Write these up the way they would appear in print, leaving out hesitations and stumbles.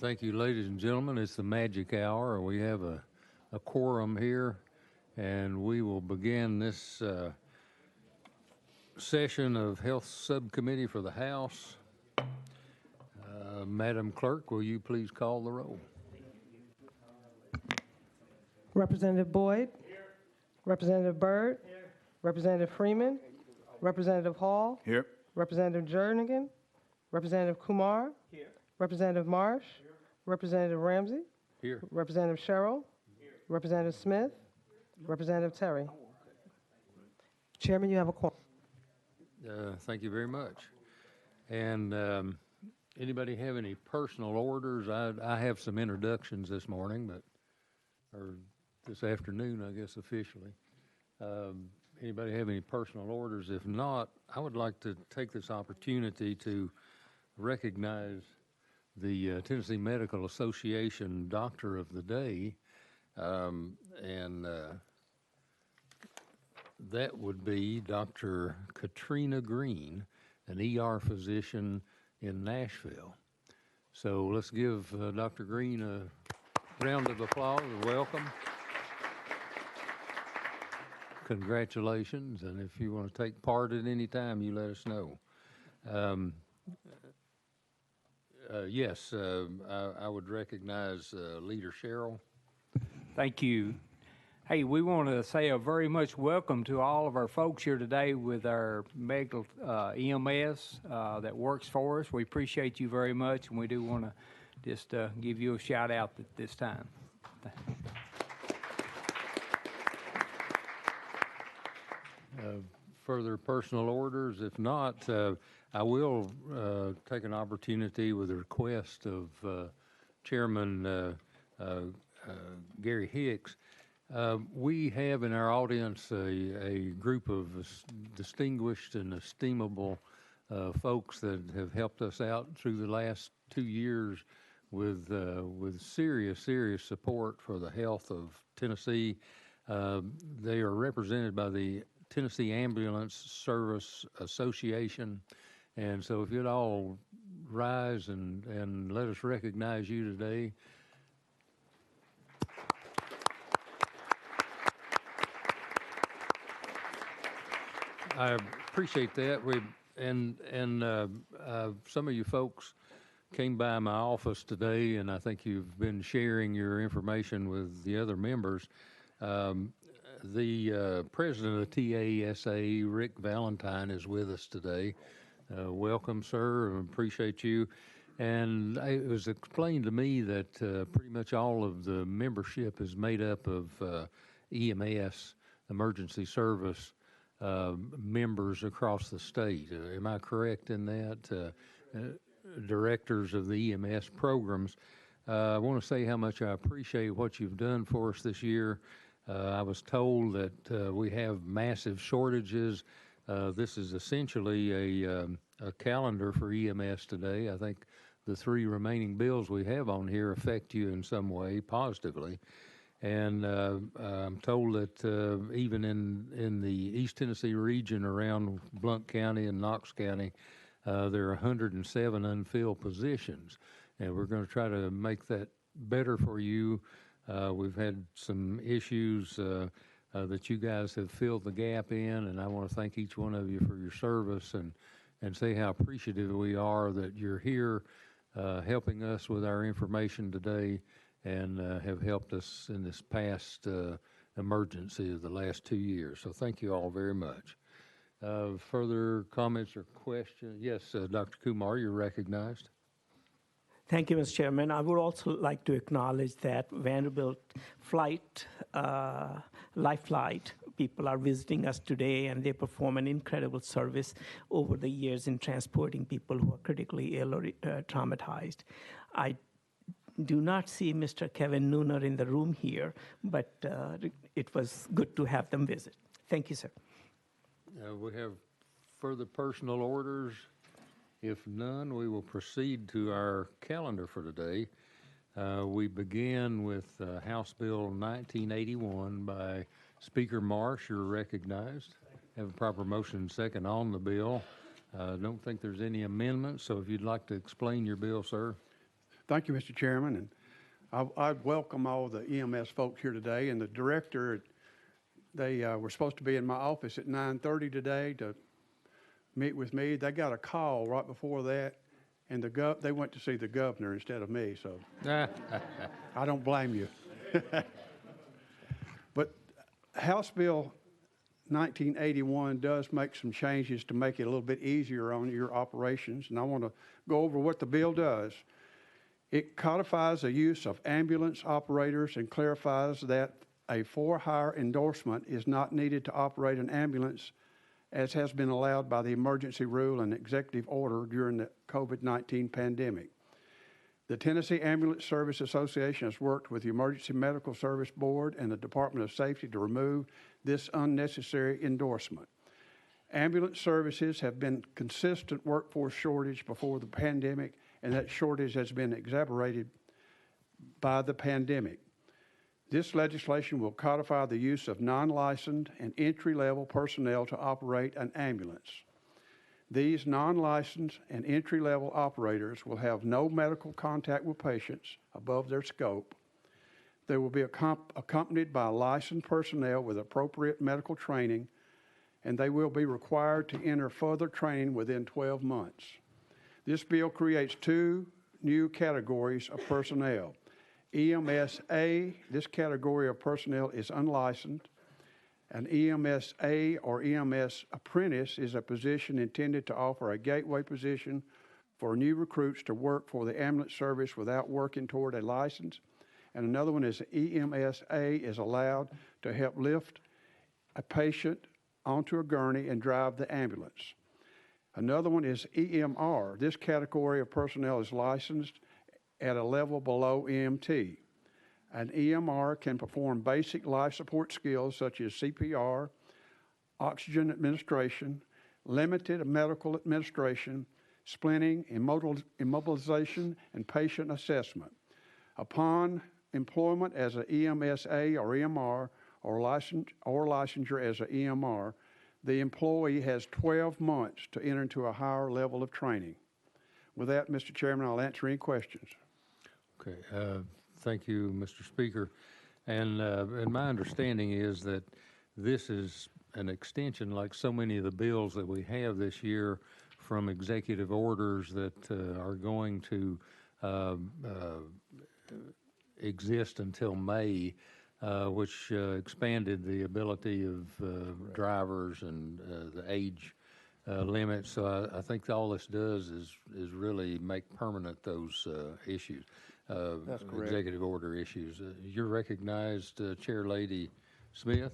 Thank you, ladies and gentlemen. It's the magic hour. We have a quorum here, and we will begin this session of Health Subcommittee for the House. Madam Clerk, will you please call the roll? Representative Boyd. Here. Representative Byrd. Here. Representative Freeman. Representative Hall. Here. Representative Jernigan. Representative Kumar. Here. Representative Marsh. Here. Representative Ramsey. Here. Representative Sherrill. Here. Representative Smith. Representative Terry. Chairman, you have a quorum. Thank you very much. And anybody have any personal orders? I have some introductions this morning, or this afternoon, I guess, officially. Anybody have any personal orders? If not, I would like to take this opportunity to recognize the Tennessee Medical Association Doctor of the Day, and that would be Dr. Katrina Green, an ER physician in Nashville. So let's give Dr. Green a round of applause and welcome. Congratulations, and if you want to take part at any time, you let us know. Yes, I would recognize Leader Sherrill. Thank you. Hey, we want to say a very much welcome to all of our folks here today with our medical EMS that works for us. We appreciate you very much, and we do want to just give you a shout out at this time. Further personal orders? If not, I will take an opportunity with a request of Chairman Gary Hicks. We have in our audience a group of distinguished and estimable folks that have helped us out through the last 2 years with serious support for the health of Tennessee. They are represented by the Tennessee Ambulance Service Association, and so if you'd all rise and let us recognize you today. I appreciate that. Some of you folks came by my office today, and I think you've been sharing your information with the other members. The president of TASA, Rick Valentine, is with us today. Welcome, sir. I appreciate you. And it was explained to me that pretty much all of the membership is made up of EMS, emergency service members across the state. Am I correct in that? Directors of the EMS programs. I want to say how much I appreciate what you've done for us this year. I was told that we have massive shortages. This is essentially a calendar for EMS today. I think the 3 remaining bills we have on here affect you in some way positively. And I'm told that even in the East Tennessee region around Blount County and Knox County, there are 107 unfilled positions. And we're going to try to make that better for you. We've had some issues that you guys have filled the gap in, and I want to thank each one of you for your service and say how appreciative we are that you're here helping us with our information today and have helped us in this past emergency of the last 2 years. So thank you all very much. Further comments or questions? Yes, Dr. Kumar, you're recognized. Thank you, Mr. Chairman. I would also like to acknowledge that Vanderbilt Life Flight people are visiting us today, and they perform an incredible service over the years in transporting people who are critically ill or traumatized. I do not see Mr. Kevin Nooner in the room here, but it was good to have them visit. Thank you, sir. We have further personal orders. If none, we will proceed to our calendar for today. We begin with House Bill 1981 by Speaker Marsh. You're recognized. Have a proper motion and second on the bill. Don't think there's any amendments, so if you'd like to explain your bill, sir. Thank you, Mr. Chairman, and I welcome all the EMS folks here today. And the director, they were supposed to be in my office at 9:30 today to meet with me. They got a call right before that, and they went to see the governor instead of me. So I don't blame you. But House Bill 1981 does make some changes to make it a little bit easier on your operations, and I want to go over what the bill does. It codifies the use of ambulance operators and clarifies that a for-hire endorsement is not needed to operate an ambulance, as has been allowed by the emergency rule and executive order during the COVID-19 pandemic. The Tennessee Ambulance Service Association has worked with the Emergency Medical Service Board and the Department of Safety to remove this unnecessary endorsement. Ambulance services have been consistent workforce shortage before the pandemic, and that shortage has been exacerbated by the pandemic. This legislation will codify the use of non-licensed and entry-level personnel to operate an ambulance. These non-licensed and entry-level operators will have no medical contact with patients above their scope. They will be accompanied by licensed personnel with appropriate medical training, and they will be required to enter further training within 12 months. This bill creates two new categories of personnel. EMS-A, this category of personnel is unlicensed. An EMS-A or EMS apprentice is a position intended to offer a gateway position for new recruits to work for the ambulance service without working toward a license. And another one is EMS-A is allowed to help lift a patient onto a gurney and drive the ambulance. Another one is EMR. This category of personnel is licensed at a level below EMT. An EMR can perform basic life support skills such as CPR, oxygen administration, limited medical administration, splinting, immobilization, and patient assessment. Upon employment as an EMS-A or EMR or licensure as an EMR, the employee has 12 months to enter into a higher level of training. With that, Mr. Chairman, I'll answer any questions. Okay, thank you, Mr. Speaker. And my understanding is that this is an extension, like so many of the bills that we have this year, from executive orders that are going to exist until May, which expanded the ability of drivers and the age limits. So I think all this does is really make permanent those issues. That's correct. Executive order issues. You're recognized, Chair Lady Smith.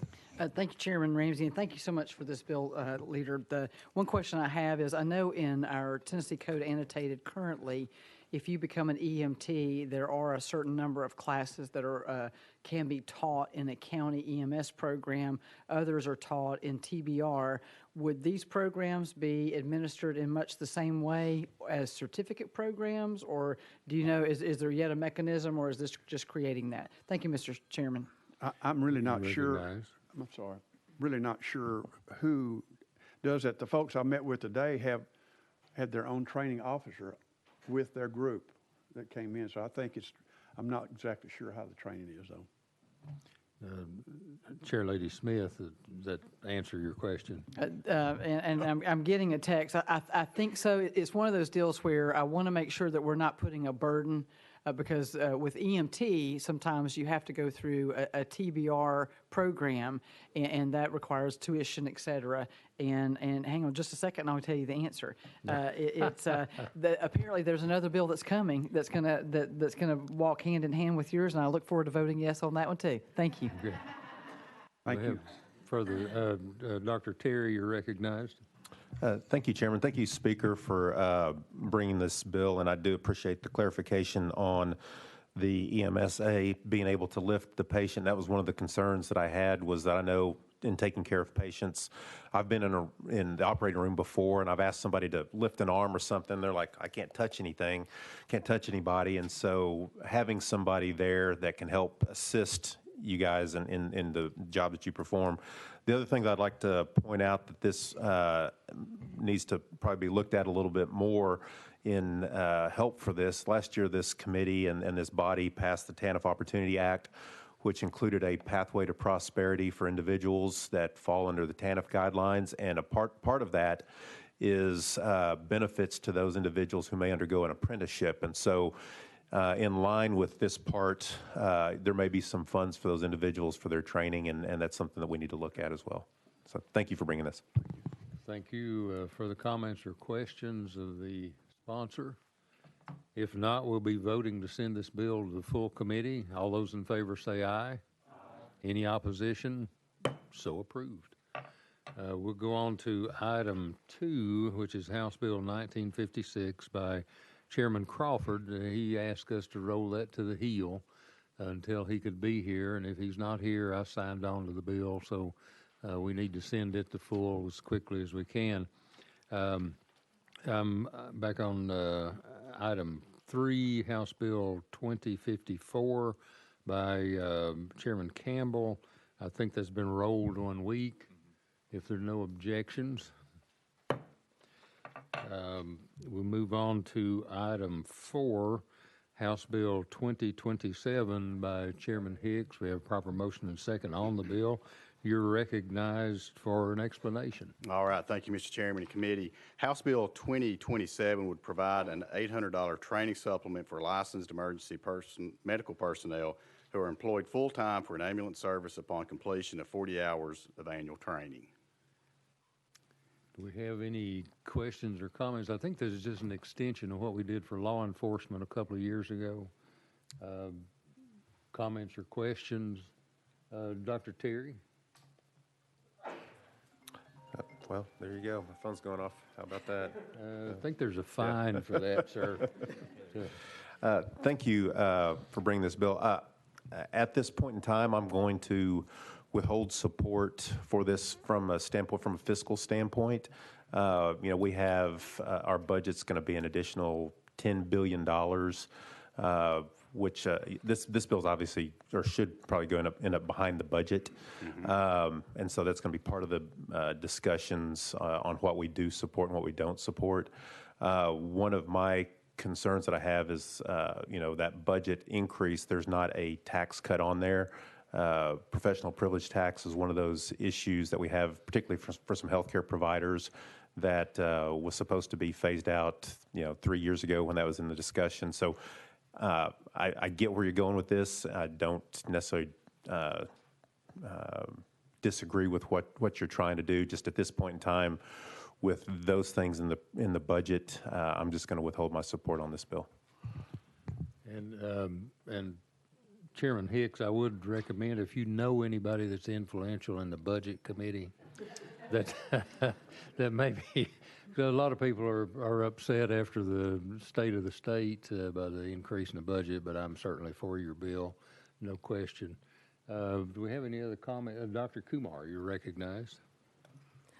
Thank you, Chairman Ramsey, and thank you so much for this bill, Leader. The one question I have is, I know in our Tennessee Code annotated currently, if you become an EMT, there are a certain number of classes that are can be taught in a county EMS program. Others are taught in TBR. Would these programs be administered in much the same way as certificate programs, or do you know, is there yet a mechanism, or is this just creating that? Thank you, Mr. Chairman. I'm really not sure. I'm sorry. Really not sure who does that. The folks I met with today have had their own training officer with their group that came in. So I think I'm not exactly sure how the training is, though. Chair Lady Smith, does that answer your question? And I'm getting a text. I think so. It's one of those deals where I want to make sure that we're not putting a burden, because with EMT, sometimes you have to go through a TBR program, and that requires tuition, et cetera. And hang on just a second, and I'll tell you the answer. Apparently there's another bill that's coming that's gonna walk hand in hand with yours, and I look forward to voting yes on that one too. Thank you. Okay. Thank you. Further, Dr. Terry, you're recognized. Thank you, Chairman. Thank you, Speaker, for bringing this bill, and I do appreciate the clarification on the EMSA being able to lift the patient. That was one of the concerns that I had, was that I know in taking care of patients, I've been in the operating room before, and I've asked somebody to lift an arm or something. They're like, I can't touch anything, can't touch anybody. And so having somebody there that can help assist you guys in the job that you perform. The other thing that I'd like to point out that this needs to probably be looked at a little bit more in help for this. Last year, this committee and this body passed the TANF Opportunity Act, which included a pathway to prosperity for individuals that fall under the TANF guidelines. And a part of that is benefits to those individuals who may undergo an apprenticeship. And so in line with this part, there may be some funds for those individuals for their training, and that's something that we need to look at as well. So thank you for bringing this. Thank you for the comments or questions of the sponsor. If not, we'll be voting to send this bill to the full committee. All those in favor say aye. Aye. Any opposition? So approved. We'll go on to item 2, which is House Bill 1956 by Chairman Crawford. He asked us to roll that to the heel until he could be here, and if he's not here, I signed on to the bill, so we need to send it to full as quickly as we can. I'm back on item 3, House Bill 2054 by Chairman Campbell. I think that's been rolled 1 week. If there are no objections, we'll move on to item 4, House Bill 2027 by Chairman Hicks. We have proper motion and second on the bill. You're recognized for an explanation. All right. Thank you, Mr. Chairman and committee. House Bill 2027 would provide an $800 training supplement for licensed emergency medical personnel who are employed full-time for an ambulance service upon completion of 40 hours of annual training. Do we have any questions or comments? I think this is just an extension of what we did for law enforcement a couple of years ago. Comments or questions? Dr. Terry? Well, there you go. My phone's going off. How about that? I think there's a fine for that, sir. Thank you for bringing this bill. At this point in time, I'm going to withhold support for this from a fiscal standpoint. We have our budget's going to be an additional $10 billion, which this bill's obviously, or should probably end up behind the budget. And so that's going to be part of the discussions on what we do support and what we don't support. One of my concerns that I have is, that budget increase, there's not a tax cut on there. Professional privilege tax is one of those issues that we have, particularly for some healthcare providers, that was supposed to be phased out, 3 years ago when that was in the discussion. So I get where you're going with this. I don't necessarily disagree with what you're trying to do. Just at this point in time, with those things in the budget, I'm just going to withhold my support on this bill. And Chairman Hicks, I would recommend, if you know anybody that's influential in the budget committee, that that maybe, because a lot of people are upset after the state of the state by the increase in the budget, but I'm certainly for your bill, no question. Do we have any other comment? Dr. Kumar, you're recognized.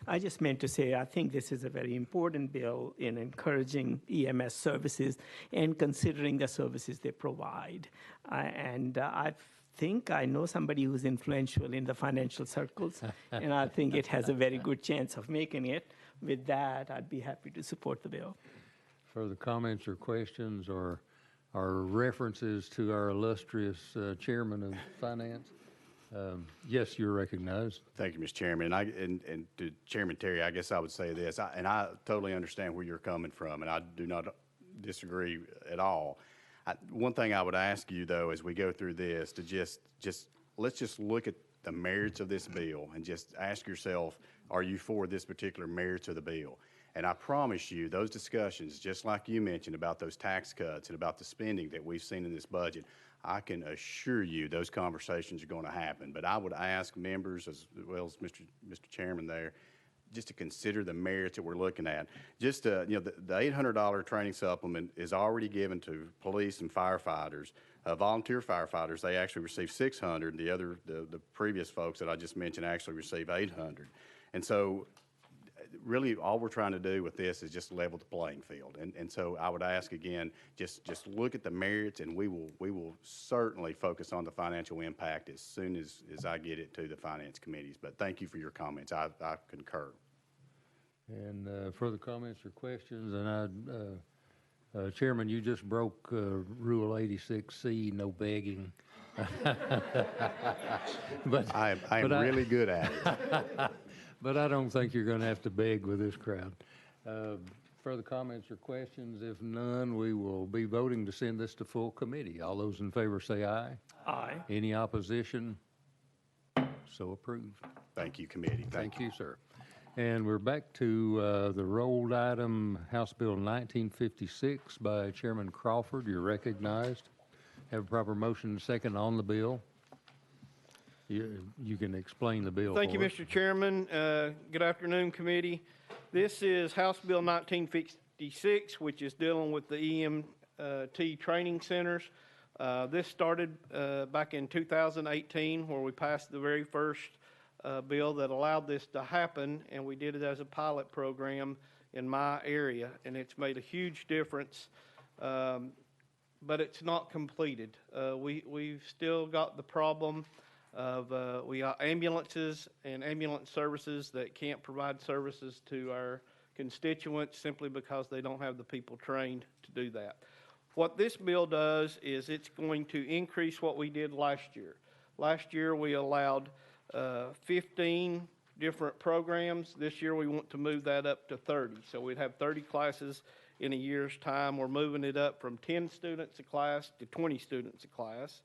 I just meant to say I think this is a very important bill in encouraging EMS services and considering the services they provide. I think I know somebody who's influential in the financial circles, and I think it has a very good chance of making it. With that, I'd be happy to support the bill. Further comments or questions or references to our illustrious chairman of finance? Yes, you're recognized. Thank you, Mr. Chairman. And to Chairman Terry, I guess I would say this, and I totally understand where you're coming from, and I do not disagree at all. One thing I would ask you, though, as we go through this, to let's just look at the merits of this bill and just ask yourself, are you for this particular merits of the bill? And I promise you, those discussions, just like you mentioned about those tax cuts and about the spending that we've seen in this budget, I can assure you those conversations are going to happen. But I would ask members, as well as Mr. Chairman there, just to consider the merits that we're looking at. Just, the $800 training supplement is already given to police and firefighters. Volunteer firefighters, they actually receive $600. The previous folks that I just mentioned actually receive $800. And so really all we're trying to do with this is just level the playing field. And so I would ask again, just look at the merits, and we will certainly focus on the financial impact as soon as I get it to the finance committees. But thank you for your comments. I concur. And further comments or questions? And Chairman, you just broke Rule 86C, no begging. But I am really good at it. but I don't think you're going to have to beg with this crowd. Further comments or questions? If none, we will be voting to send this to full committee. All those in favor say aye. Aye. Any opposition? So approved. Thank you, committee. Thank you, sir. And we're back to the rolled item, House Bill 1956 by Chairman Crawford. You're recognized. Have a proper motion and second on the bill. You can explain the bill Thank you, for us. Mr. Chairman. Good afternoon, committee. This is House Bill 1956, which is dealing with the EMT training centers. This started back in 2018, where we passed the very first bill that allowed this to happen, and we did it as a pilot program in my area, and it's made a huge difference. But it's not completed. We've still got the problem of we got ambulances and ambulance services that can't provide services to our constituents simply because they don't have the people trained to do that. What this bill does is it's going to increase what we did last year. Last year we allowed 15 different programs. This year we want to move that up to 30. So we'd have 30 classes in a year's time. We're moving it up from 10 students a class to 20 students a class.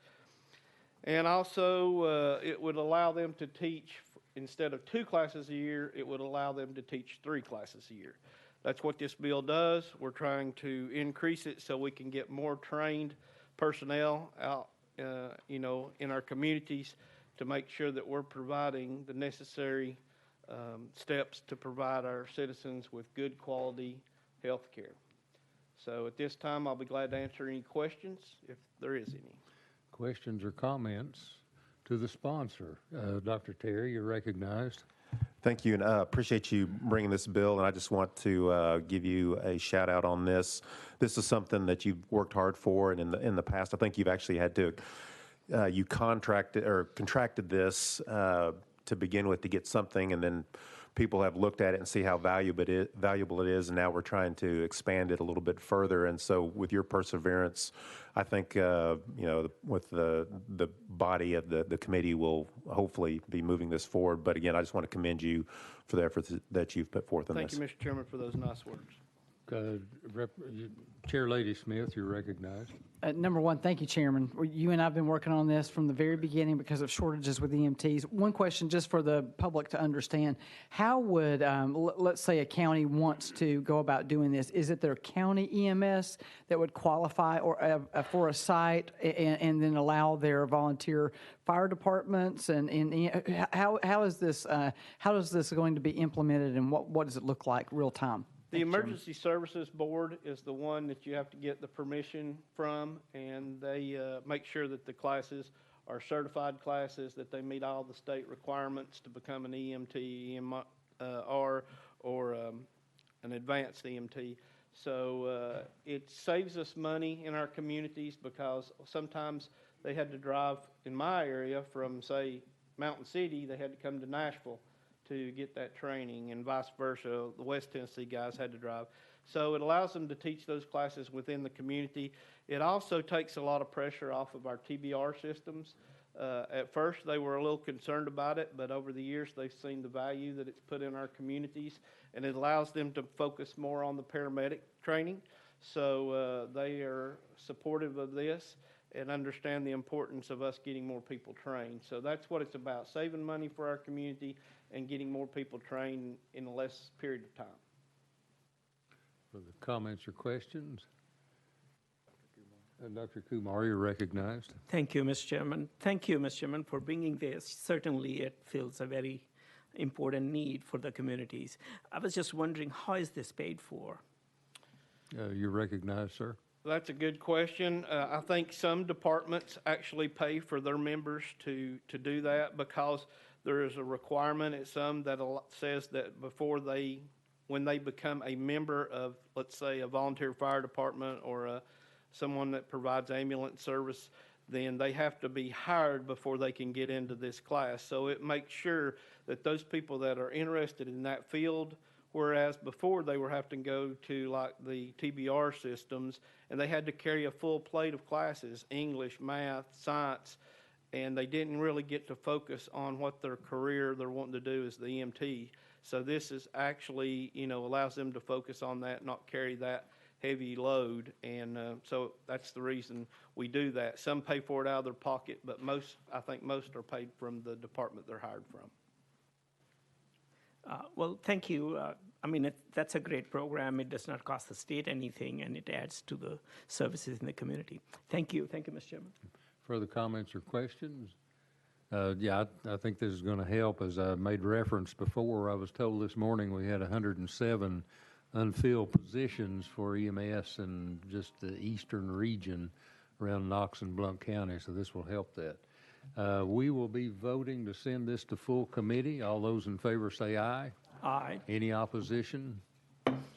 And also, it would allow them to teach, instead of 2 classes a year, it would allow them to teach 3 classes a year. That's what this bill does. We're trying to increase it so we can get more trained personnel out, in our communities to make sure that we're providing the necessary steps to provide our citizens with good quality health care. So at this time, I'll be glad to answer any questions if there is any. Questions or comments to the sponsor? Dr. Terry, you're recognized. Thank you, and appreciate you bringing this bill, and I just want to give you a shout out on this. This is something that you've worked hard for, and in the past, I think you've actually had to, you contracted this to begin with to get something, and then people have looked at it and see how valuable it is, and now we're trying to expand it a little bit further. And so with your perseverance, I think, with the body of the committee will hopefully be moving this forward. But again, I just want to commend you for the efforts that you've put forth on this. Thank you, Mr. Chairman, for those nice words. Chair Lady Smith, you're recognized. Number one, thank you, Chairman. You and I have been working on this from the very beginning because of shortages with EMTs. One question just for the public to understand. How would, let's say a county wants to go about doing this, is it their county EMS that would qualify or for a site and then allow their volunteer fire departments? And how is this going to be implemented, and what does it look like real time? The Emergency Services Board is the one that you have to get the permission from, and they make sure that the classes are certified classes, that they meet all the state requirements to become an EMT, EMR, or an advanced EMT. So it saves us money in our communities because sometimes they had to drive, in my area, from, say, Mountain City, they had to come to Nashville to get that training, and vice versa. The West Tennessee guys had to drive. So it allows them to teach those classes within the community. It also takes a lot of pressure off of our TBR systems. At first, they were a little concerned about it, but over the years, they've seen the value that it's put in our communities, and it allows them to focus more on the paramedic training. So they are supportive of this and understand the importance of us getting more people trained. So that's what it's about, saving money for our community and getting more people trained in a less period of time. Further comments or questions? Dr. Kumar, you're recognized. Thank you, Mr. Chairman. Thank you, Mr. Chairman, for bringing this. Certainly, it fills a very important need for the communities. I was just wondering, how is this paid for? You're recognized, sir. That's a good question. I think some departments actually pay for their members to do that because there is a requirement at some that says that when they become a member of, let's say, a volunteer fire department or someone that provides ambulance service, then they have to be hired before they can get into this class. So it makes sure that those people that are interested in that field whereas before they were having to go to like the TBR systems, and they had to carry a full plate of classes, English, math, science, and they didn't really get to focus on what their career they're wanting to do as the EMT. So this is actually, allows them to focus on that, not carry that heavy load, and so that's the reason we do that. Some pay for it out of their pocket, but I think most are paid from the department they're hired from. Well, thank you. That's a great program. It does not cost the state anything, and it adds to the services in the community. Thank you. Thank you, Mr. Chairman. Further comments or questions? Yeah, I think this is going to help. As I made reference before, I was told this morning we had 107 unfilled positions for EMS in just the eastern region around Knox and Blount County, so this will help that. We will be voting to send this to full committee. All those in favor say aye. Aye. Any opposition?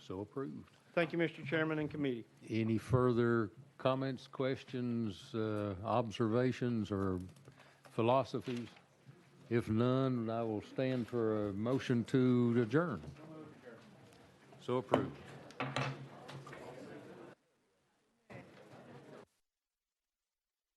So approved. Thank you, Mr. Chairman and committee. Any further comments, questions, observations, or philosophies? If none, I will stand for a motion to adjourn. So approved.